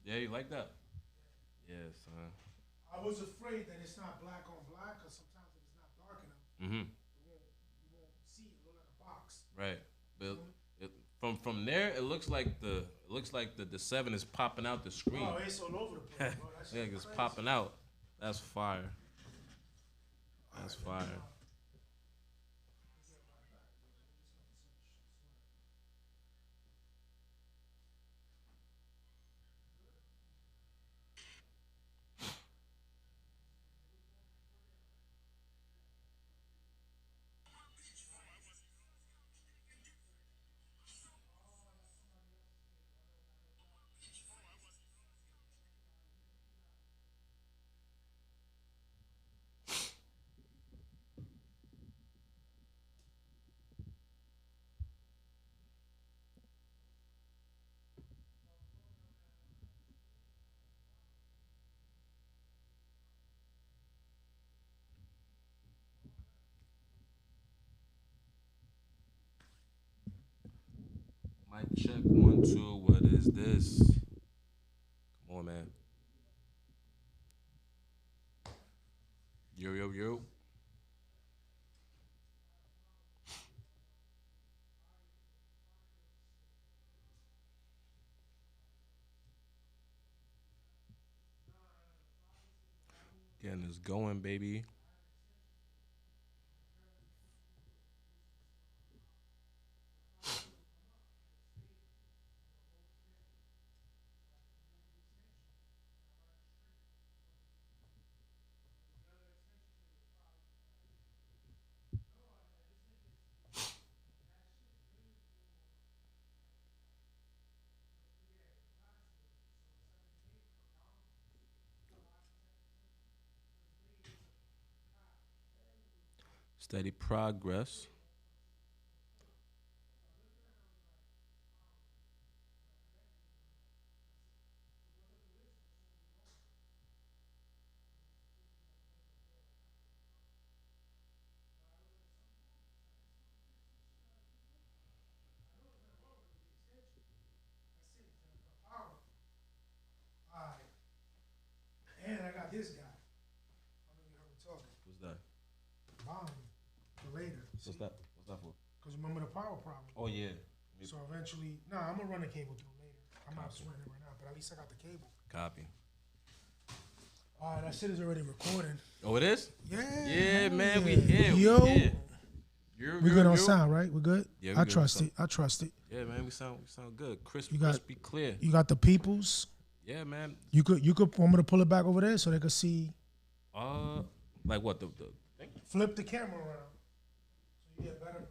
Yeah, you like that? Yeah, son. I was afraid that it's not black on black because sometimes if it's not dark enough, Mm-hmm. you won't see it. It look like a box. Right. You But know? from there, it looks like the seven is popping out the screen. Oh, it's all over the place, bro. That Yeah, shit it's crazy. popping out. That's fire. All That's right, let me, fire. get my back. Mic check 1 2. What is this? Come on, man. Yo yo yo. Getting this going, baby. Steady progress. All right. And I got this guy. I know you heard me talking. What's that? Bond for later. What's that? What's that for? Because remember the power problem. Oh yeah. So eventually, nah, I'm gonna run the cable through later. I'm not Copy. sweating it right now, but at least I got the cable. Copy. All right, that shit is already recording. Oh, it is. Yeah. Yeah, man. We yeah. here. Yo, We here. we good on sound, right? We good. Yeah, we I good on trust sound. it. I trust it. Yeah, man. We sound good. Crisp, You got- crispy, clear. You got the peoples. Yeah, man. You could want me to pull it back over there so they could see. Like what the thing? Flip the camera around so you get better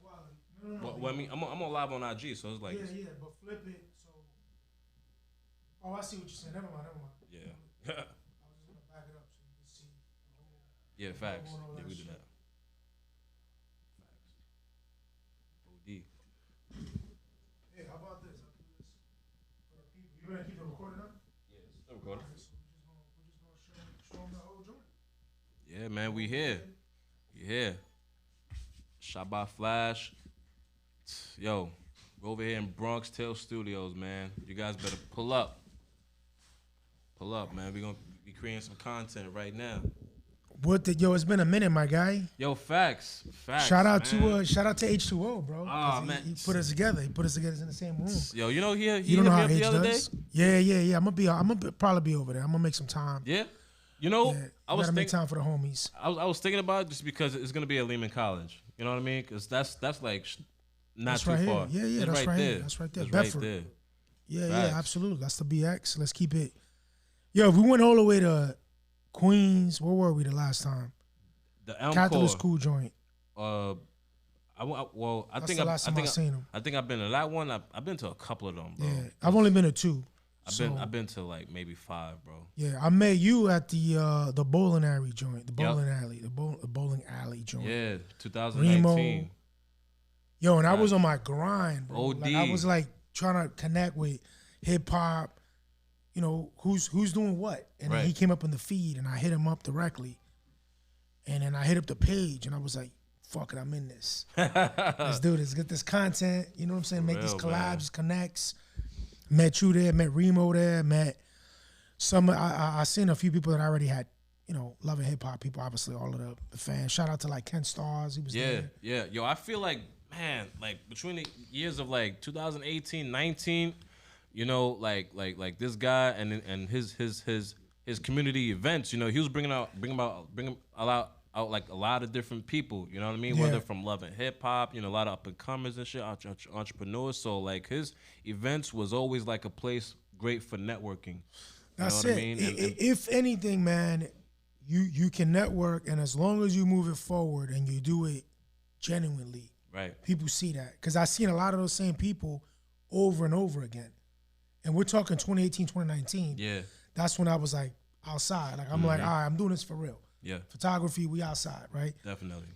quality. No. Well, I mean, I'm on live on IG, so it's like, Yeah, but flip it so. Oh, I see what you're saying. Never mind. yeah, I was just gonna back it up so you can see the whole. yeah, facts. Going over Yeah, that we do shit. that. Facts. OD. Hey, how about this? I'll do this for the people. You gonna keep it recording up? Yeah, it's still recording. Alright, so we're just gonna show them the whole joint. Yeah, man, we here. We here. ShotbyFlash. Yo, we're over here in BronxTale Studios, man. You guys better pull up. Pull up, man. We're gonna be creating some content right now. It's been a minute, my guy. Yo, facts. Shout out man. to H2O, bro. 'Cause Aw, he, man. he put us together. He put us together in the same room. Yo, you know he You don't know how hit me H up the other does. day. Yeah. I'm gonna probably be over there. I'm gonna make some time. Yeah. You know, Yeah, I we was gotta make thinking. time for the homies. I was thinking about it just because it's gonna be at Lehman College. You know what I mean? Because that's like not That's too right far. here. Yeah, It's that's right here. there. That's right there. It's Bedford. right there. Yeah, Facts. absolutely. That's the BX. Let's keep it. Yo, if we went all the way to Queens, where were we the last time? The Catholic Elmcore. school joint. I That's think the last time I seen him. I think I've been to that one. I've been to a couple of them, bro. Yeah, I've only been to two. I've been to like maybe 5, bro. Yeah, I met you at the bowling alley joint, the bowling alley joint. Yeah, 2019. Remo. Yo, and I was on my grind, bro. OD. Like I was like trying to connect with hip hop. You know who's doing what, and then Right. he came up in the feed, and I hit him up directly, and then I hit up the page, and I was like, "Fuck it, I'm in this. Let's do this. Get this content. You know what I'm saying? Make these real, collabs, connects, Met you there, met Remo there, met some. I seen a few people that I already had, loving hip hop people. Obviously, all of the fans. Shout out to like Ken Stars. He was there. Yeah. Yo, I feel like, man, like between the years of like 2018, 19, like this guy and his community events. He was bringing out like a lot of different people. You know what I mean? Yeah. Whether from love and hip hop, a lot of up and comers and shit, entrepreneurs. So like his events was always like a place great for networking. That's you know it. What I mean? And If anything, man, you can network, and as long as you move it forward and you do it genuinely, right. people see that. Because I've seen a lot of those same people over and over again. And we're talking 2018, 2019. Yeah. That's when I was like outside. Like I'm like, all right, I'm doing this for real. Yeah. Photography, we outside, right? Definitely.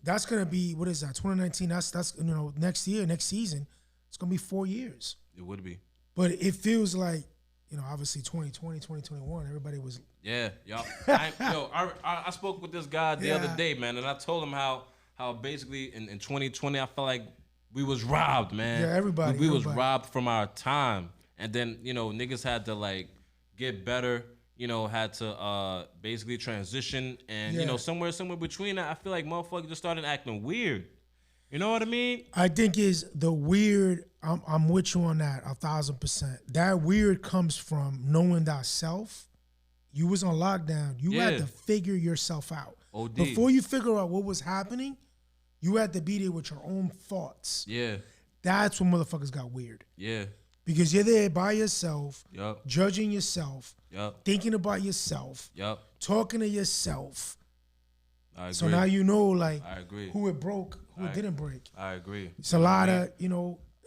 That's gonna be, what is that? 2019. That's next year, next season. It's gonna be 4 years. It would be. But it feels like, obviously 2020, 2021, everybody was. Yeah, y'all. I spoke with this guy the other day, man, and I told him how basically in 2020 I felt like we was robbed, man. Yeah, everybody. We was robbed from our time, and then niggas had to like get better. Had to basically transition, and somewhere between that, I feel like motherfuckers just started acting weird. You know what I mean? I think is the weird. I'm with you on that 1,000%. That weird comes from knowing thyself. You was on lockdown. You had to figure yourself out. OD. Before you figure out what was happening, you had to be there with your own thoughts. Yeah. That's when motherfuckers got weird. Yeah. Because you're there by yourself, Yup. judging yourself, thinking about yourself, talking to yourself. I agree. So now I agree. who it broke, who it didn't break. I agree. It's a lot of,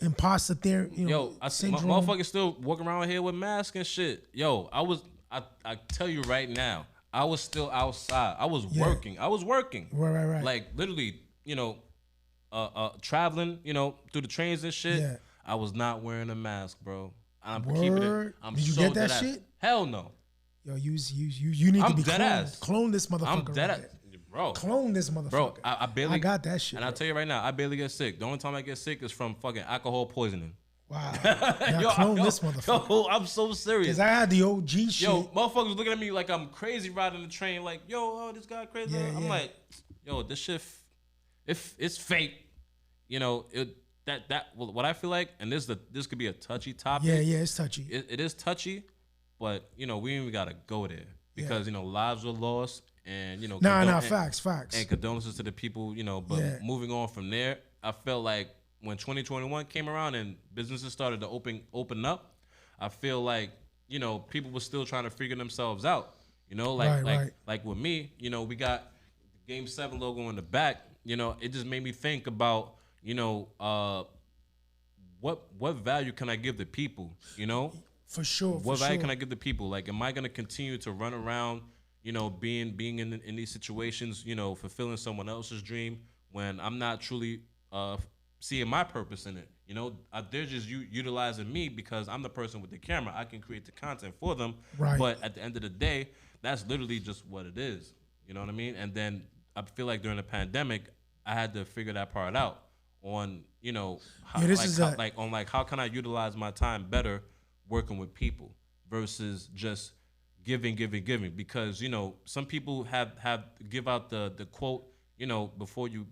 imposter theory, syndrome. Motherfuckers still walking around here with masks and shit. Yo, I tell you right now, I was still outside. I was working. Right. Like literally, traveling, through the trains and shit. Yeah. I was not wearing a mask, bro. I'm Word. keeping it. Did you get that shit? Hell no. Yo, you need to be dead cloned. ass. Clone this motherfucker. I'm dead right ass. Bro. Clone this motherfucker. Bro, I barely. I got that shit. And I'll tell you right now, I barely get sick. The only time I get sick is from fucking alcohol poisoning. Wow. Clone this motherfucker. Yo, I'm so serious. Because I had the OG shit. Yo, motherfuckers looking at me like I'm crazy riding the train. Like, this guy crazy. Yeah, I'm like, this shit, it's fake. What I feel like, and this could be a touchy topic. Yeah, it's touchy. It is touchy, but we ain't even gotta go there because lives were lost, and facts. And condolences to the people, but moving on from there, I felt like when 2021 came around and businesses started to open up, I feel like people were still trying to figure themselves out. Like with me, we got the Game 7 logo on the back. It just made me think about what value can I give the people? For sure. What value can I give the people? Like, am I gonna continue to run around, being in these situations, fulfilling someone else's dream when I'm not truly seeing my purpose in it? They're just utilizing me because I'm the person with the camera. I can create the content for them. Right. But at the end of the day, that's literally just what it is. You know what I mean? And then I feel like during the pandemic, I had to figure that part out on, how can I utilize my time better working with people versus just giving, because some people have give out the quote, before you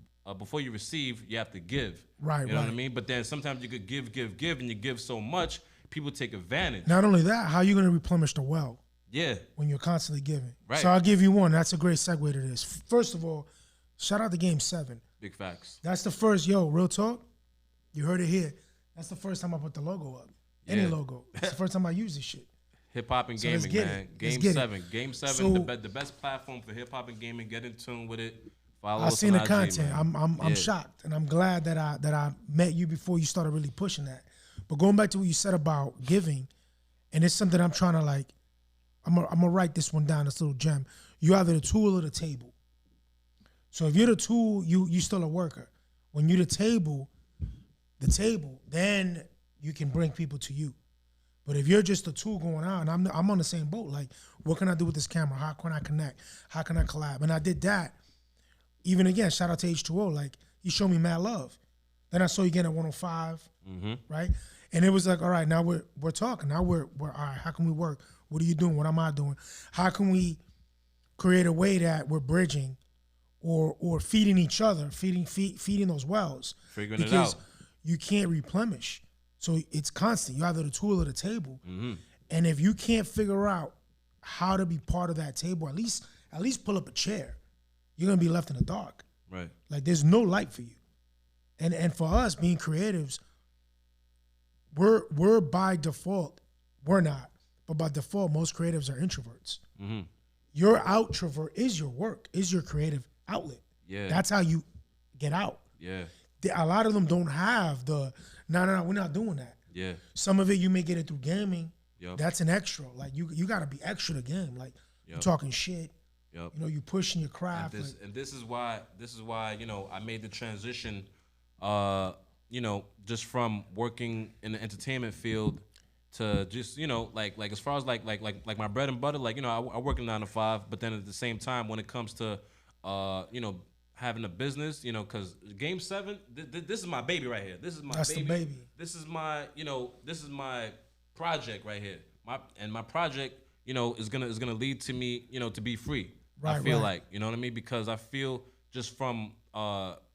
receive, you have to give. Right. You know what I mean? But then sometimes you could give, and you give so much, people take advantage. Not only that, how are you going to replenish the well? Yeah. When you're constantly giving. Right. So I'll give you one. That's a great segue to this. First of all, shout out to Game 7. Big facts. That's the first, real talk. You heard it here. That's the first time I put the logo up. Any logo. It's the first time I use this shit. Hip hop and gaming, man. Game 7. Game 7, so, the best platform for hip hop and gaming. Get in tune with it. Follow I us seen on the IG, content. man. I'm shocked, and I'm glad that I met you before you started really pushing that. But going back to what you said about giving, and it's something I'm trying to I'm gonna write this one down. This little gem. You're either the tool or the table. So if you're the tool, you still a worker. When you're the table, then you can bring people to you. But if you're just a tool going out, and I'm on the same boat. Like, what can I do with this camera? How can I connect? How can I collab? And I did that. Even again, shout out to H2O. Like, you showed me mad love. Then I saw you again at 105, right? And it was like, all right, now we're talking. Now we're all right. How can we work? What are you doing? What am I doing? How can we create a way that we're bridging, or feeding each other, feeding those wells? Figuring it out. You can't replenish, so it's constant. You're either the tool or the table. Mm-hmm. And if you can't figure out how to be part of that table, at least pull up a chair, you're gonna be left in the dark. Right. Like there's no light for you. And for us being creatives, we're by default, we're not, but by default, most creatives are introverts. Mm-hmm. Your outrovert is your work, is your creative outlet. Yeah. That's how you get out. Yeah. A lot of them don't have the, no, we're not doing that. Yeah. Some of it, you may get it through gaming. Yep. That's an extra. Like you got to be extra to game. Like you talking shit. Yep. You know, you pushing your craft. And this is why you know I made the transition. You know, just from working in the entertainment field to just, you know, like as far as like my bread and butter. Like, you know, I work a 9 to 5, but then at the same time, when it comes to you know, having a business, you know, because Game 7, this is my baby right here. This is my That's baby. the baby. This is my, you know, this is my project right here. My project, you know, is gonna lead to me, you know, to be free. Right, I feel right. like, you know what I mean? Because I feel just from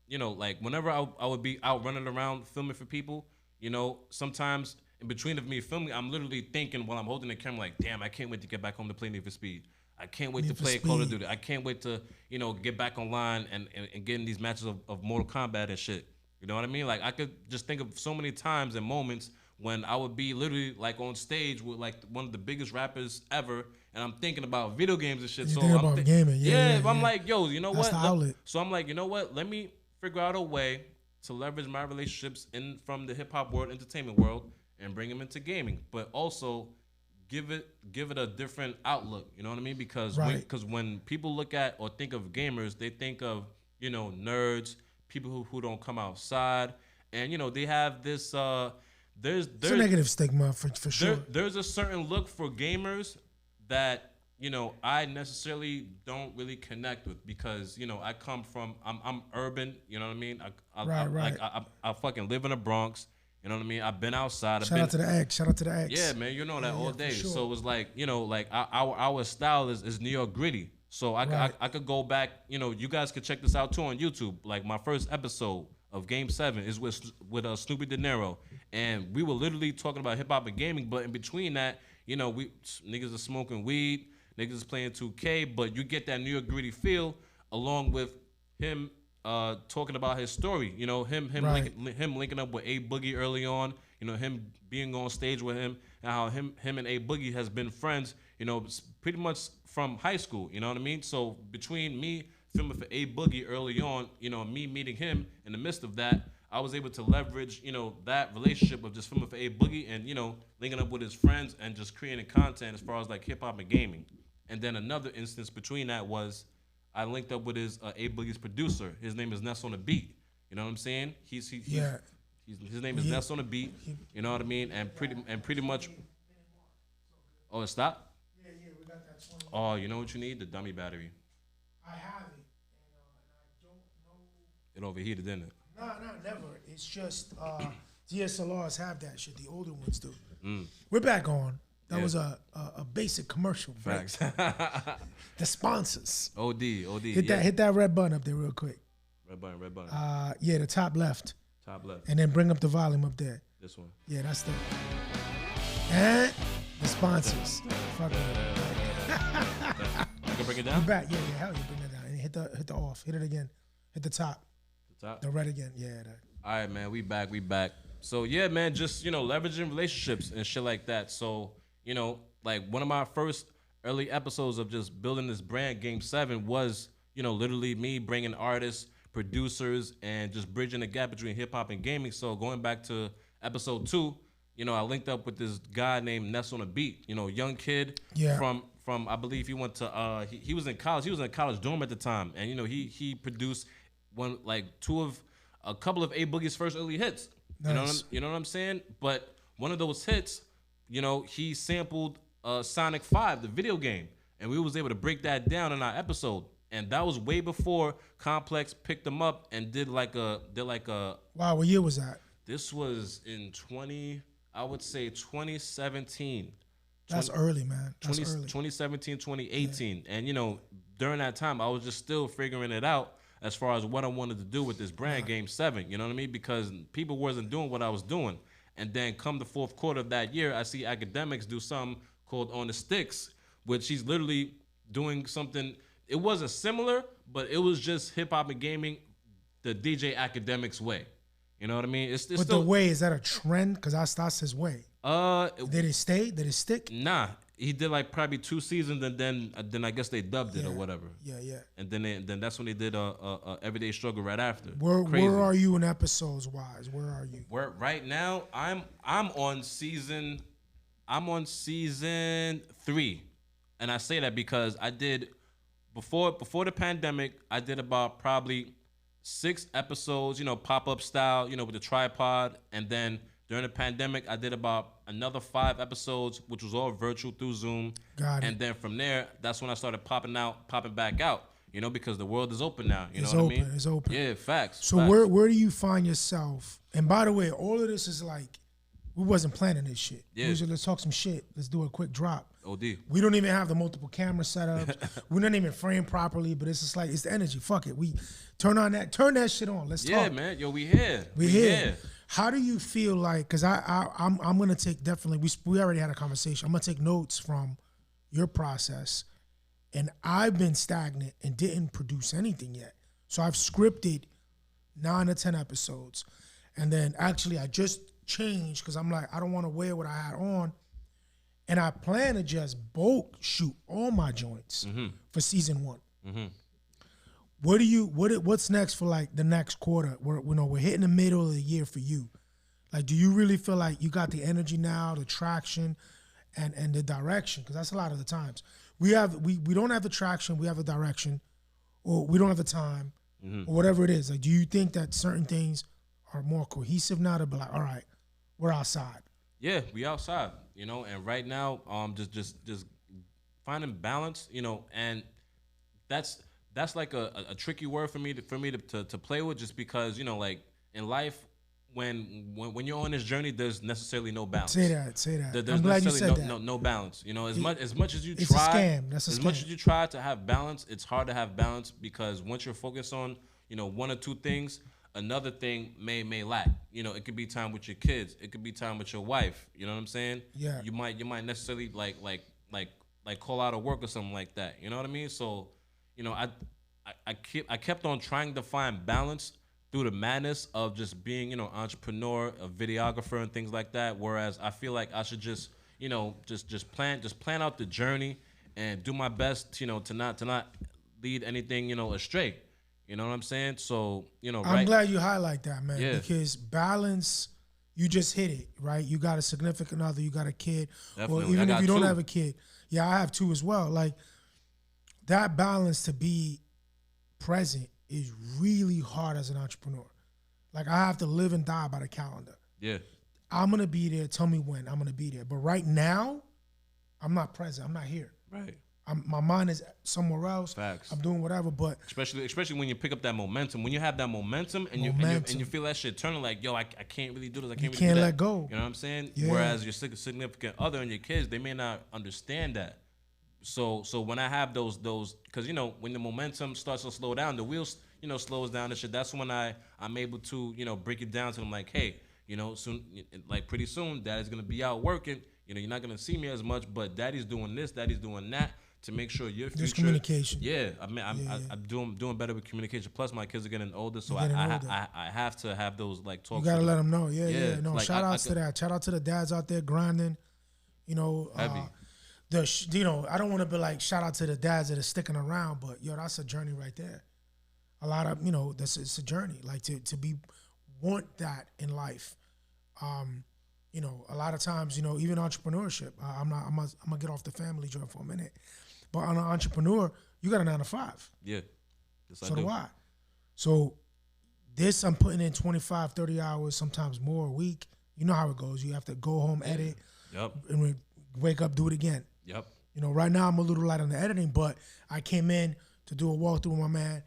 you know, like whenever I would be out running around filming for people, you know, sometimes in between of me filming, I'm literally thinking while I'm holding the camera, like, damn, I can't wait to get back home to play Need for Speed. I can't wait to play Call of Duty. I can't wait to, you know, get back online and get in these matches of Mortal Kombat and shit. You know what I mean? Like, I could just think of so many times and moments when I would be literally like on stage with like one of the biggest rappers ever, and I'm thinking about video games and shit. You so think I'm about gaming, yeah. I'm like, yo, you know That's what? the outlet. So I'm like, you know what? Let me figure out a way to leverage my relationships from the hip hop world, entertainment world, and bring them into gaming, but also give it a different outlook. You know what I mean? Because when people look at or think of gamers, they think of, you know, nerds, people who don't come outside, and you know they have this there's a negative stigma for sure. There's a certain look for gamers that, you know, I necessarily don't really connect with, because, you know, I come from, I'm urban, you know what I mean? I fucking live in the Bronx, you know what I mean? I've been outside. Shout out to the X. Yeah, man, you know that all day. Sure. So it was like, you know, like our style is New York gritty. So I could go back, you know, you guys could check this out too on YouTube. Like my first episode of Game 7 is with Snoopy De Niro, and we were literally talking about hip hop and gaming. But in between that, you know, niggas are smoking weed, niggas is playing 2K, but you get that New York gritty feel along with him talking about his story. You know, him linking up with A Boogie early on. You know, him being on stage with him, and how him and A Boogie has been friends, you know, pretty much from high school. You know what I mean? So between me filming for A Boogie early on, you know, me meeting him in the midst of that, I was able to leverage, you know, that relationship of just filming for A Boogie and, you know, linking up with his friends and just creating content as far as like hip hop and gaming. And then another instance between that was I linked up with his A Boogie's producer. His name is Ness on the Beat. You know what I'm saying? His name is Ness on the Beat. You know what I mean? And pretty much. Oh, it stopped? Yeah, we got that 20. Oh, you know what you need? The dummy battery. I have it, and I don't know. It overheated, didn't it? No, never. It's just DSLRs have that shit. The older ones do. We're back on. That was a basic commercial. Facts. The sponsors. OD. Hit that red button up there real quick. Red button. Yeah, the top left. Top left. And then bring up the volume up there. This one. Yeah, that's the. And the sponsors. Fuck it. You can bring it down? You back. Yeah, hell yeah, bring it down. And hit the off. Hit it again. Hit the top. The red again. Yeah. All right, man. We back. So yeah, man, just, you know, leveraging relationships and shit like that. So, you know, like one of my first early episodes of just building this brand, Game 7, was, you know, literally me bringing artists, producers, and just bridging the gap between hip hop and gaming. So going back to episode 2, you know, I linked up with this guy named Ness on the Beat. You know, young kid from I believe he went to he was in college. He was in a college dorm at the time, and you know he produced a couple of A Boogie's first early hits. Nice. You know what I'm saying? But one of those hits, you know, he sampled Sonic 5, the video game, and we was able to break that down in our episode. And that was way before Complex picked them up and did like a. Wow, what year was that? This was in I would say 2017. That's early, man. That's 20, early. 2017, 2018. Yeah. And, you know, during that time, I was just still figuring it out as far as what I wanted to do with this brand, Game 7. You know what I mean? Because people wasn't doing what I was doing. And then come the fourth quarter of that year, I see Academics do something called On the Sticks, which he's literally doing something. It wasn't similar, but it was just hip-hop and gaming the DJ Academics way. You know what I mean? It's but still, the way, is that a trend? Because that's his way. Did it stay? Did it stick? Nah, he did like probably 2 seasons, and then I guess they dubbed it or whatever. Yeah. And then that's when they did a Everyday Struggle right after. Where are you in episodes wise? Where are you? Where right now I'm on season 3, and I say that because I did before the pandemic. I did about probably 6 episodes, you know, pop-up style, you know, with the tripod, and then during the pandemic, I did about another 5 episodes, which was all virtual through Zoom. Got it. And then from there, that's when I started popping back out, you know, because the world is open now. You It's know what open. I mean? It's open. Yeah, facts. So facts. where do you find yourself? And by the way, all of this is like, we wasn't planning this shit. Yeah. We said, let's talk some shit. Let's do a quick drop. OD. We don't even have the multiple camera setups. We're not even framed properly, but it's just like, it's the energy. Fuck it. We turn that shit on. Let's talk. Yeah, man. Yo, we here. We here. How do you feel like? Because I'm gonna take definitely. We already had a conversation. I'm gonna take notes from your process, and I've been stagnant and didn't produce anything yet. So I've scripted 9 or 10 episodes, and then actually I just changed because I'm like, I don't want to wear what I had on, and I plan to just bulk shoot all my joints for season 1. Mm-hmm. What's next for like the next quarter? We're hitting the middle of the year for you. Like, do you really feel like you got the energy now, the traction, and the direction? Because that's a lot of the times we don't have the traction, we have the direction, or we don't have the time, or whatever it is. Like, do you think that certain things are more cohesive now to be like, all right, we're outside? Yeah, we outside, you know, and right now, just finding balance, you know, and that's like a tricky word for me to play with, just because, you know, like in life, when you're on this journey, there's necessarily no balance. Say that. There's I'm glad you said that. No balance. You know, as much as you it's try, a scam. That's a scam. Much as you try to have balance, it's hard to have balance, because once you're focused on, you know, 1 or 2 things, another thing may lack. You know, it could be time with your kids. It could be time with your wife. You know what I'm saying? Yeah. You might necessarily like call out of work or something like that. You know what I mean? So, you know, I kept on trying to find balance through the madness of just being, you know, entrepreneur, a videographer, and things like that. Whereas I feel like I should just, you know, just plan out the journey and do my best, you know, to not lead anything, you know, astray. You know what I'm saying? So, you know, I'm glad you highlight that, man, Yeah. because balance, you just hit it, right? You got a significant other, you got a kid, Definitely. or even if you don't 2. have a kid. Yeah, I have 2 as well. Like, that balance to be present is really hard as an entrepreneur. Like, I have to live and die by the calendar. Yeah. I'm going to be there. Tell me when I'm going to be there. But right now, I'm not present. I'm not here. Right. My mind is somewhere else. Facts. I'm doing whatever, but especially when you pick up that momentum, when you have that momentum and you feel that shit turning, like, yo, I can't really do this. I can't really do that. let go. You know what I'm saying? Yeah. Whereas your significant other and your kids, they may not understand that. So when I have those, because, you know, when the momentum starts to slow down, the wheels, you know, slows down and shit. That's when I'm able to, you know, break it down to them, like, hey, you know, soon, like pretty soon, Daddy's gonna be out working. You know, you're not gonna see me as much, but Daddy's doing this, Daddy's doing that, to make sure your future. There's communication. Yeah, I mean, I'm doing better with communication. Plus, my kids are getting older, so older. I have to have those like talks. You gotta let them know. Yeah. No, like, shout outs to that. Shout out to the dads out there grinding. You know, heavy. You know, I don't want to be like shout out to the dads that are sticking around, but yo, that's a journey right there. A lot of, you know, it's a journey. Like to want that in life. You know, a lot of times, you know, even entrepreneurship. I'm gonna get off the family joint for a minute, but on an entrepreneur, you got a 9 to 5. Yeah, yes, so do I. So this, I'm putting in 25, 30 hours, sometimes more a week. You know how it goes. You have to go home, edit, and wake up, do it again. Yep. You know, right now I'm a little light on the editing, but I came in to do a walkthrough with my man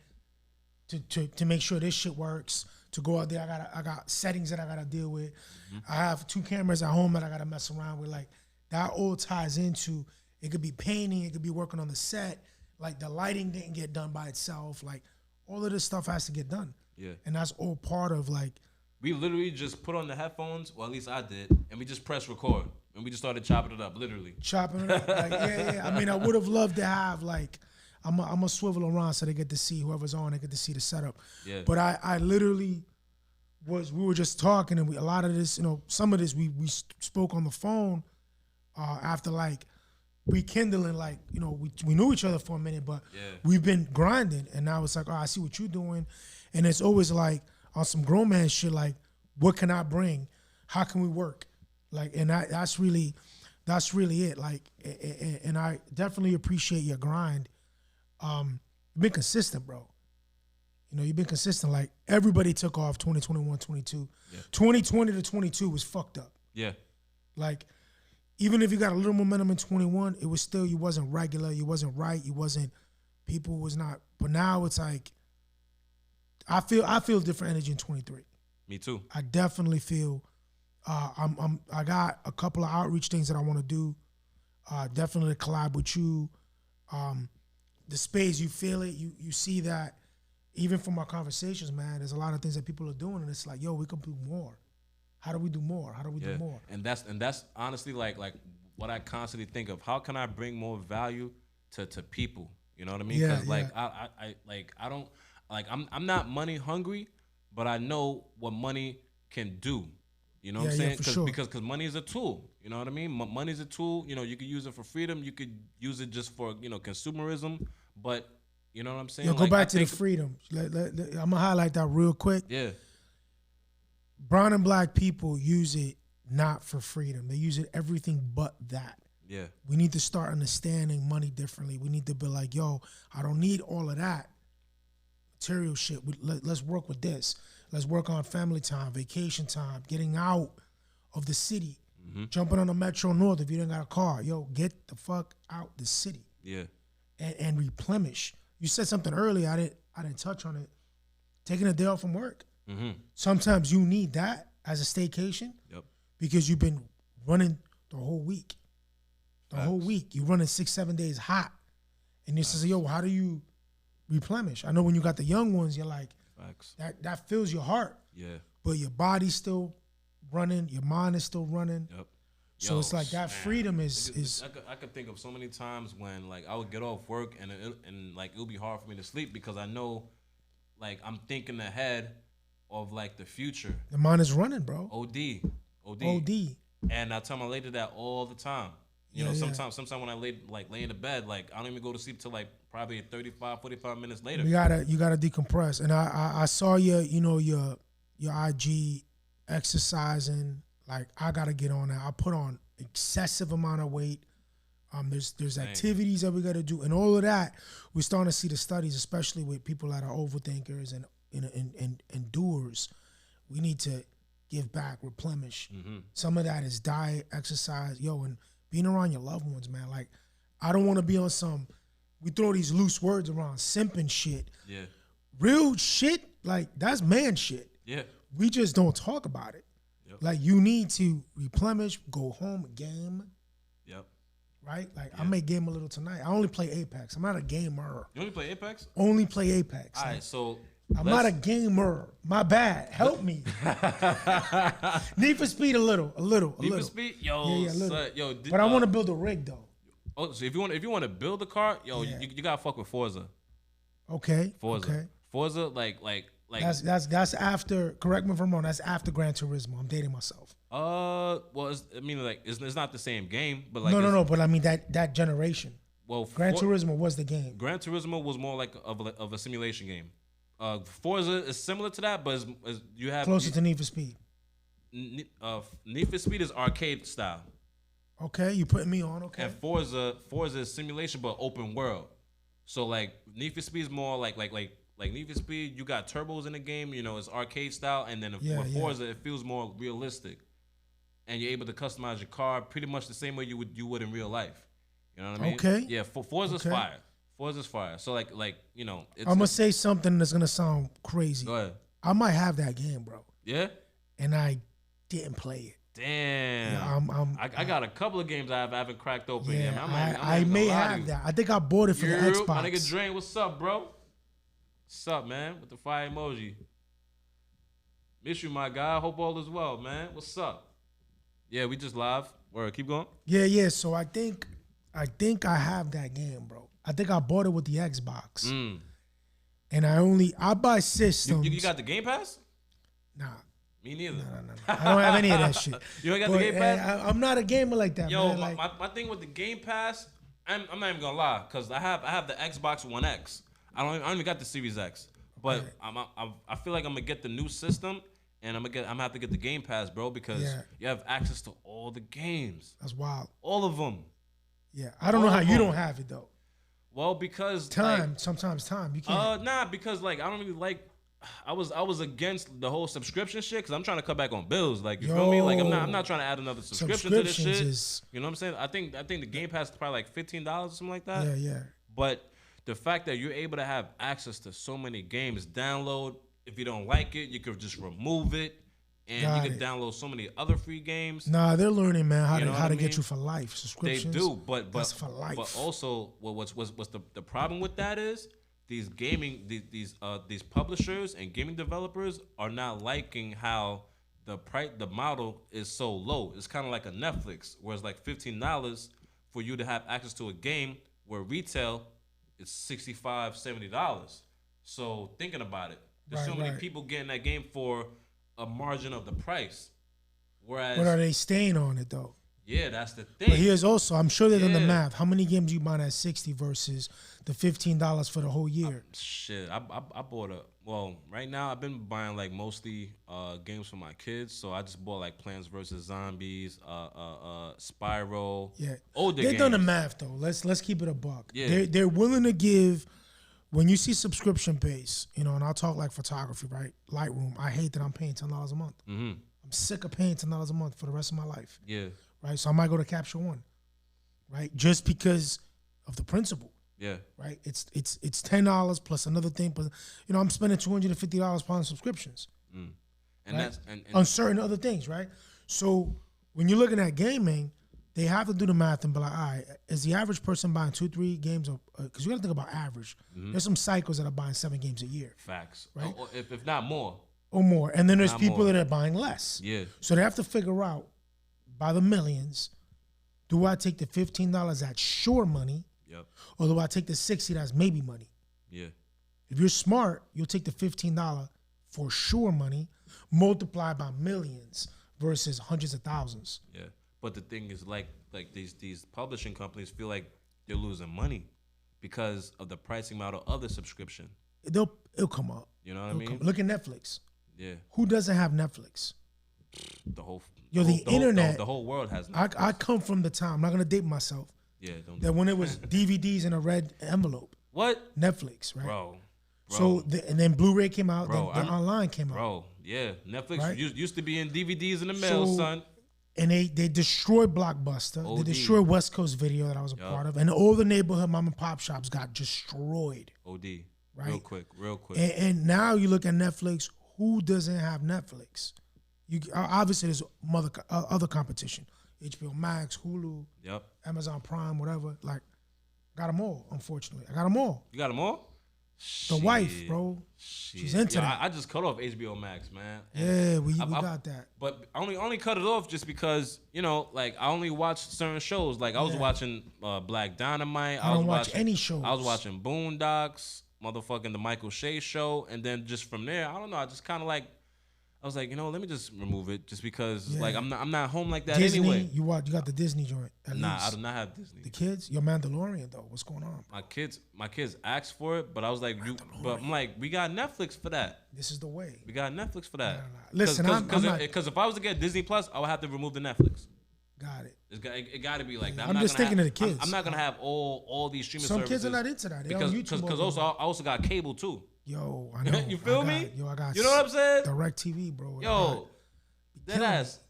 to make sure this shit works, to go out there. I got settings that I gotta deal with. I have 2 cameras at home that I gotta mess around with. Like that all ties into. It could be painting. It could be working on the set. Like the lighting didn't get done by itself. Like all of this stuff has to get done. Yeah. And that's all part of like. We literally just put on the headphones, or at least I did, and we just pressed record, and we just started chopping it up, literally. Chopping it up, like, yeah. I mean, I would have loved to have like, I'm a swivel around so they get to see whoever's on, they get to see the setup. Yeah. But I literally we were just talking, and a lot of this, some of this we spoke on the phone after like rekindling, like, we knew each other for a minute, but we've been grinding, and now it's like, oh, I see what you're doing, and it's always like, on some grown man shit, like, what can I bring? How can we work? Like, and that's really it. Like, and I definitely appreciate your grind. You've been consistent, bro. You've been consistent. Like, everybody took off 2021, 22. Yeah. 2020 to 22 was fucked up. Yeah. Like, even if you got a little momentum in 21, it was still, you wasn't regular, you wasn't right, people was not. But now it's like, I feel different energy in 23. Me too. I definitely feel I got a couple of outreach things that I want to do. Definitely collab with you. The space, you feel it, you see that. Even from our conversations, man, there's a lot of things that people are doing, and it's like, yo, we can do more. How do we do more? How do we do more? And that's honestly like what I constantly think of. How can I bring more value to people? You know what I mean? Because I don't. Like, I'm not money hungry, but I know what money can do. You know what I'm saying? Sure. Because money is a tool. You know what I mean? Money is a tool. You could use it for freedom. You could use it just for, consumerism. But, you know what I'm saying? Go back to the freedom. I'm going to highlight that real quick. Yeah. Brown and black people use it not for freedom. They use it everything but that. Yeah. We need to start understanding money differently. We need to be like, yo, I don't need all of that material shit. Let's work with this. Let's work on family time, vacation time, getting out of the city, jumping on the Metro North if you don't got a car. Yo, get the fuck out the city. Yeah. And replenish. You said something earlier. I didn't touch on it. Taking a day off from work. Mm-hmm. Sometimes you need that as a staycation. Yep. Because you've been running the whole week. The whole week. You're running 6-7 days hot. And you say, yo, how do you replenish? I know when you got the young ones, you're like, that fills your heart. Yeah. But your body's still running, your mind is still running. Yep. So it's like that freedom is I could think of so many times when like I would get off work and like it'll be hard for me to sleep because I know like I'm thinking ahead of like the future. The mind is running, bro. OD. And I tell my lady that all the time. Sometimes when I lay in the bed, like I don't even go to sleep till like probably 35, 45 minutes later. You gotta decompress. And I saw your IG exercising. Like I gotta get on that. I put on excessive amount of weight. There's activities that we gotta do, and all of that. We're starting to see the studies, especially with people that are overthinkers and doers. We need to give back, replenish. Mm-hmm. Some of that is diet, exercise, and being around your loved ones, man. Like, I don't want to be on we throw these loose words around, simping shit. Yeah. Real shit, like, that's man shit. Yeah. We just don't talk about it. Yep. Like, you need to replenish, go home, game. Yep. Right? Like, I may game a little tonight. I only play Apex. I'm not a gamer. You only play Apex? Only play Apex. All right, so... I'm not a gamer. My bad. Help me. Need for Speed a little. Need for Speed? Yo, yeah, a little. Son, but I want to build a rig though. Oh, so if you want to build a car, you gotta fuck with Forza. Okay. Forza. Okay. Forza, like that's after. Correct me if I'm wrong. That's after Gran Turismo. I'm dating myself. Well, it's not the same game, but like no. But I mean that generation. Well, Gran Turismo was the game. Gran Turismo was more like of a simulation game. Forza is similar to that, but you have closer to Need for Speed. Need for Speed is arcade style. Okay, you putting me on. Okay. And Forza is simulation but open world. So like Need for Speed is more like Need for Speed. You got turbos in the game. It's arcade style, and then with Forza it feels more realistic, and you're able to customize your car pretty much the same way you would in real life. You know what I mean? Okay. Yeah. Forza's fire. Forza's fire. So like it's I'm gonna say something that's gonna sound crazy. Go ahead. I might have that game, bro. Yeah? And I didn't play it. Damn. Yeah, I got a couple of games I haven't cracked open yeah, yet. I may have that. I think I bought it for the Xbox. My nigga Drain, what's up, bro? What's up, man? With the fire emoji. Miss you, my guy. Hope all is well, man. What's up? Yeah, we just live. Word, keep going. Yeah. So I think I have that game, bro. I think I bought it with the Xbox. And I buy systems. You got the Game Pass? Nah. Me neither. No. I don't have any of that shit. You ain't got the Game Pass? I'm not a gamer like that, Yo, man. my thing with the Game Pass, I'm not even gonna lie, cause I have the Xbox One X. I don't even got the Series X, but I feel like I'm gonna get the new system, and I'm gonna have to get the Game Pass, bro, because you have access to all the games. That's wild. All of them. Yeah, I don't know how you don't have it though. Well, because sometimes time you can't. Nah, because like I don't really like. I was against the whole subscription shit because I'm trying to cut back on bills. Like you feel me? Like I'm not trying to add another subscription to this shit. You know what I'm saying? I think the Game Pass is probably like $15 or something like that. Yeah. But the fact that you're able to have access to so many games, download. If you don't like it, you could just remove it, and you can download so many other free games. Nah, they're learning, man, how to get you for life subscriptions. They do, but that's for life. But also, what's the problem with that is these publishers and gaming developers are not liking how the model is so low. It's kind of like a Netflix, where it's like $15 for you to have access to a game, where retail is $65, $70. So thinking about it, there's so many people getting that game for a margin of the price. Whereas, but are they staying on it though? Yeah, that's the thing. But here's also, I'm sure they've done the math. How many games you buying at $60 versus the $15 for the whole year? I bought right now I've been buying like mostly games for my kids. So I just bought like Plants vs. Zombies, Spyro. Yeah, older they've games. done the math though. Let's keep it a buck. Yeah. They're willing to give. When you see subscription base, and I'll talk like photography, right? Lightroom. I hate that I'm paying $10 a month. Mm-hmm. I'm sick of paying $10 a month for the rest of my life. Yeah. Right. So I might go to Capture One, right? Just because of the principle. Yeah. Right. It's $10 plus another thing, but I'm spending $250 on subscriptions. And right? that's on certain other things, right? So when you're looking at gaming, they have to do the math and be like, all right, is the average person buying 2-3 games? Because you got to think about average. Mm-hmm. There's some psychos that are buying 7 games a year. Facts. Right? Or if not more. Or more. And then there's people more. that are buying less. Yeah. So they have to figure out, by the millions, do I take the $15 that's sure money? Yep. Or do I take the $60 that's maybe money? Yeah. If you're smart, you'll take the $15 for sure money, multiplied by millions versus hundreds of thousands. Yeah. But the thing is, like these publishing companies feel like they're losing money because of the pricing model of the subscription. It'll come up. You know what I mean? Look at Netflix. Yeah. Who doesn't have Netflix? The internet. The whole world has Netflix. I come from the time. I'm not gonna date myself. Yeah. That when it was DVDs in a red envelope. What? Netflix, right? Bro. So and then Blu-ray came out. Then online came out. Bro. Yeah. Netflix right? used to be in DVDs in the mail, son. And they destroyed Blockbuster. OD. They destroyed West Coast Video that I was a part of. And all the neighborhood mom and pop shops got destroyed. OD. Right? Real quick. And now you look at Netflix. Who doesn't have Netflix? You obviously there's other competition. HBO Max, Hulu, yep, Amazon Prime, whatever. Like, got them all, unfortunately. I got them all. You got them all? The wife, bro. She's into that. I just cut off HBO Max, man. And we got that. But I only cut it off just because, like I only watch certain shows. Like I was watching Black Dynamite. I don't watch any shows. I was watching Boondocks, motherfucking the Michael Shea show. And then just from there, I don't know, I just kind of like, I was like, let me just remove it just because like I'm not home like that Disney, anyway. You got the Disney joint. Nah, I do not have Disney. The kids? Your Mandalorian though. What's going on? My kids asked for it, but I was like, but I'm like, we got Netflix for that. This is the way. We got Netflix for that. Nah. Listen, because if I was to get Disney Plus, I would have to remove the Netflix. Got it. It got to be like that. I'm just thinking of the kids. I'm not gonna have all these streaming Some services. kids are not into that. Because also I also got cable too. Yo, I know. You feel me? Yo, I got. You know what I'm saying? Direct TV, bro. Yo, that ass,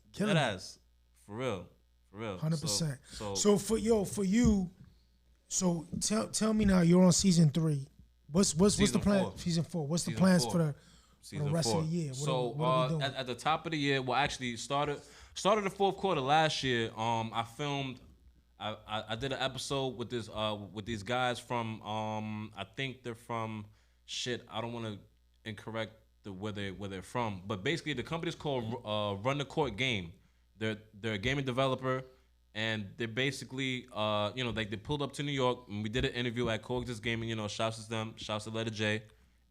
for real. 100%. So for you, so tell me now. You're on season 3. What's the plan? 4. Season 4. What's the Season plans 4. for Season the rest 4. of the year? So What are we doing? at the top of the year, well, actually started the fourth quarter last year. I filmed. I did an episode with these guys from I think they're from shit. I don't want to incorrect where they're from, but basically the company's called Run the Court Game. They're a gaming developer, and they're basically like they pulled up to New York, and we did an interview at Coexist Gaming. Shouts to them, shouts to Letter J,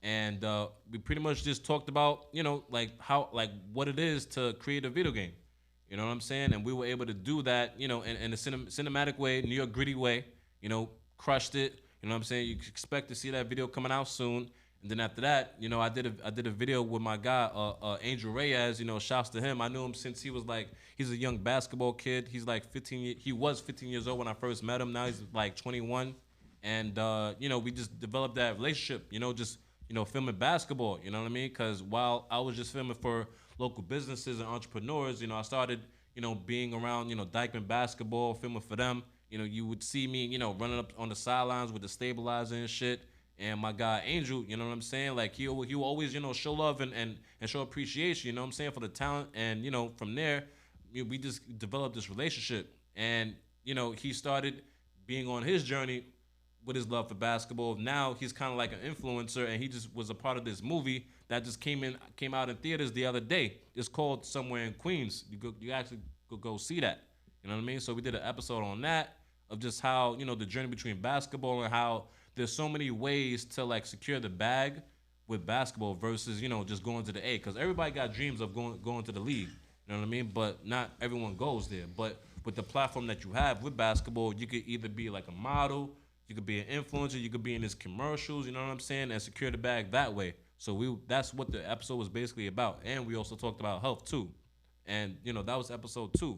and we pretty much just talked about like how like what it is to create a video game. You know what I'm saying? And we were able to do that, in a cinematic way, New York gritty way. Crushed it. You know what I'm saying? You can expect to see that video coming out soon. And then after that, I did a video with my guy, Angel Reyes. Shouts to him. I knew him since he's a young basketball kid. He's like 15. He was 15 years old when I first met him. Now he's like 21. And we just developed that relationship. Just filming basketball. You know what I mean? Because while I was just filming for local businesses and entrepreneurs, I started, being around, Dykeman basketball, filming for them. You would see me, running up on the sidelines with the stabilizer and shit. And my guy Angel, you know what I'm saying? Like he will always, show love and show appreciation, you know what I'm saying, for the talent. And, from there, we just developed this relationship. And, he started being on his journey with his love for basketball. Now he's kind of like an influencer, and he just was a part of this movie that just came out in theaters the other day. It's called Somewhere in Queens. You actually go see that. You know what I mean? So we did an episode on that of just how, the journey between basketball and how there's so many ways to like secure the bag with basketball versus, just going to the A. Because everybody got dreams of going to the league. You know what I mean? But not everyone goes there. But with the platform that you have with basketball, you could either be like a model, you could be an influencer, you could be in his commercials, you know what I'm saying, and secure the bag that way. So that's what the episode was basically about. And we also talked about health too. And, that was episode 2.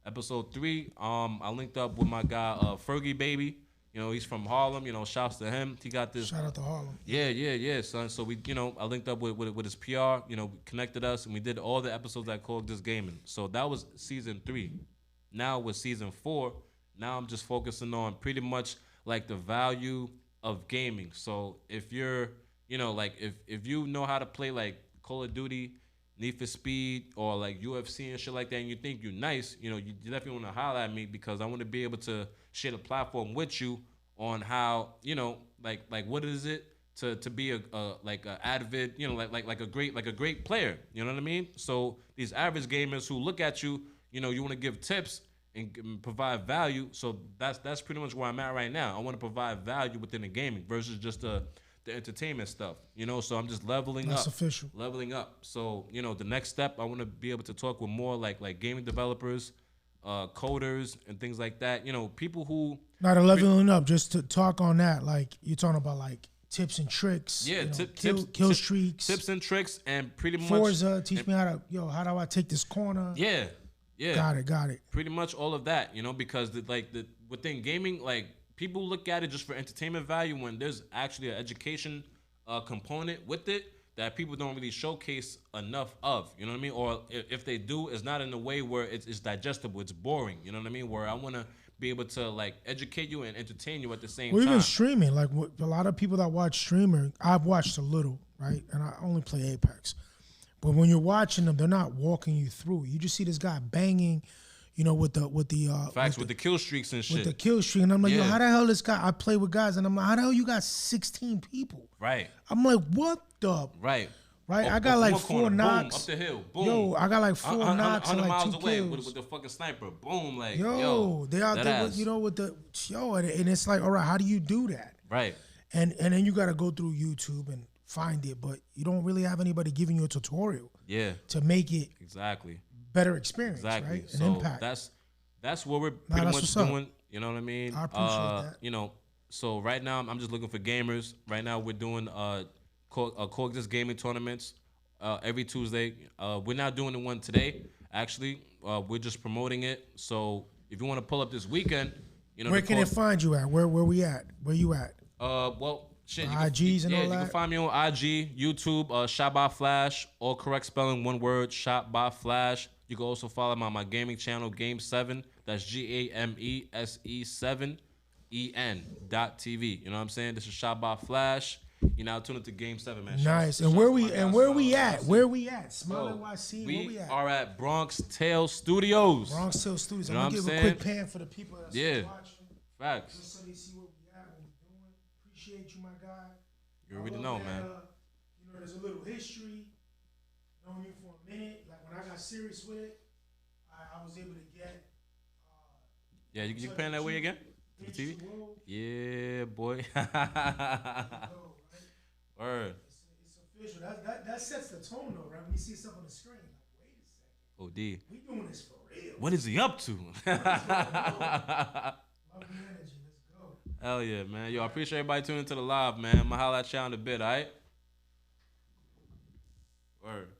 Episode 3, I linked up with my guy, Fergie Baby. He's from Harlem. Shouts to him. He got this. Shout out to Harlem. Yeah, son. So we, I linked up with his PR. Connected us, and we did all the episodes that called this gaming. So that was season 3. Now with season 4, now I'm just focusing on pretty much like the value of gaming. So if you're, like if you know how to play like Call of Duty, Need for Speed, or like UFC and shit like that, and you think you're nice, you definitely want to holler at me, because I want to be able to share the platform with you on how, like what is it to be a avid, like a great player, you know what I mean? So these average gamers who look at you, you want to give tips and provide value. So that's pretty much where I'm at right now. I want to provide value within the gaming versus just the entertainment stuff, so I'm just leveling That's up. official. Leveling up. So, the next step, I want to be able to talk with more like gaming developers, coders, and things like that. People who... Not a leveling up, just to talk on that. Like, you're talking about like tips and tricks. Yeah, kill streaks. Tips and tricks, and pretty much... Forza, teach me how do I take this corner? Yeah. Got it. Pretty much all of that, because within gaming, like, people look at it just for entertainment value when there's actually an education component with it that people don't really showcase enough of, you know what I mean? Or if they do, it's not in a way where it's digestible, it's boring, you know what I mean? Where I want to be able to like educate you and entertain you at the same time. Even streaming, like a lot of people that watch streaming, I've watched a little, right? And I only play Apex. But when you're watching them, they're not walking you through. You just see this guy banging, with the kill streaks and shit. With the kill streak, and I'm like, how the hell this guy? I play with guys, and I'm like, how the hell you got 16 people? Right. I'm like, what the? Right. I got like 4 knocks. Boom, up the hill. Boom. Yo, I got like 4 knocks and like miles 2 away kills. with the fucking sniper. Boom, like they out there, with the and it's like, all right, how do you do that? Right. And then you got to go through YouTube and find it, but you don't really have anybody giving you a tutorial. Yeah. To make it exactly better experience. Exactly. Right? So an impact. That's what we're pretty much doing. You know what I mean? I appreciate that. So right now I'm just looking for gamers. Right now we're doing Coexist gaming tournaments every Tuesday. We're not doing the one today. Actually, we're just promoting it. So if you want to pull up this weekend, where can it find you at? Where we at? Where you at? Well, shit. IGs and all that. You can find me on IG, YouTube, ShotbyFlash, all correct spelling, one word, ShotbyFlash. You can also follow my gaming channel, Game7. That's GAMESE7EN.TV. You know what I'm saying? This is ShotbyFlash. You now tuned into Game 7, man. Nice. And where we at? Where we at? Smile NYC. Where we at? We are at BronxTale Studios. BronxTale Studios. You know I'm gonna give a quick pan for the people that's watching. Facts. Just so they see what we at, what we're doing. Appreciate you, my guy. You already know, man. You know, there's a little history. Known you for a minute. Like when I got serious with it, I was able to get. Yeah, you can pan that way again to the TV. Yeah, boy. Word. It's official. That sets the tone though, right? When you see stuff on the screen, like, wait a second. Oh, D. We doing this for real. What is he up to? Love the energy. Let's go. Hell yeah, man. Yo, I appreciate everybody tuning into the live, man. I'ma holla at y'all in a bit, all right? Word.